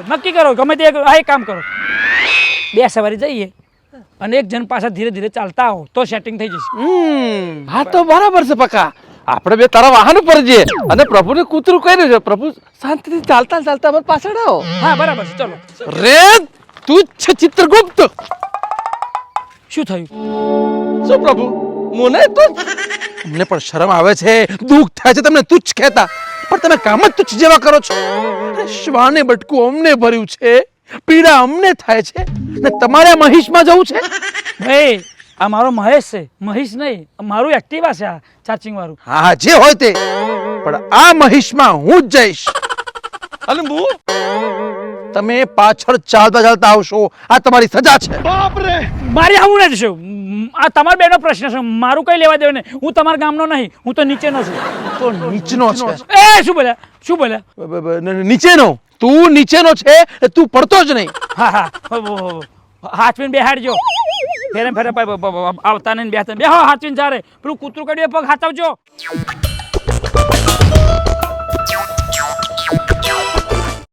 નક્કી કરો ગમે તે એક કામ કરો 2 સવારી જઈએ અને એક જણ પાછા ધીરે ધીરે ચાલતા આવો તો સેટિંગ થઈ જશે હા તો બરાબર છે પક્કા આપણે બે તારા વાહન ઉપર જઈએ અને પ્રભુને કૂતરું કર્યું છે પ્રભુ શાંતિથી ચાલતા ચાલતા અમારે પાછળ આવો હા બરાબર છે ચલો રે તું છે ચિત્રગુપ્ત શું થયું શું પ્રભુ મને તો અમને પણ શરમ આવે છે દુઃખ થાય છે તમને તુચ્છ કહેતા પણ તમે કામ જ તુચ્છ જેવા કરો છો શ્વાને બટકું અમને ભર્યું છે પીડા અમને થાય છે ને તમારે આ મહિષમાં જવું છે ભાઈ આ મારો મહેશ છે મહિષ નહીં મારું એક્ટિવા છે આ ચાર્જિંગ વાળું હા જે હોય તે પણ આ મહિષમાં હું જ જઈશ અને હું તમે પાછળ ચાલતા ચાલતા આવશો આ તમારી સજા છે મારી આવું નથી શું આ તમારા બેનો પ્રશ્ન છે મારું કઈ લેવા દેવું નહીં હું તમારા ગામનો નહીં હું તો નીચેનો છું તો નીચનો છે એ શું બોલ્યા નીચેનો તું નીચેનો છે તું પડતો જ નહીં હા હાથવીને બેહાડજો ફેરે આવતા ને બેહો હાથવીને જારે પેલું કૂતરું કાઢ્યું પગ હાથવજો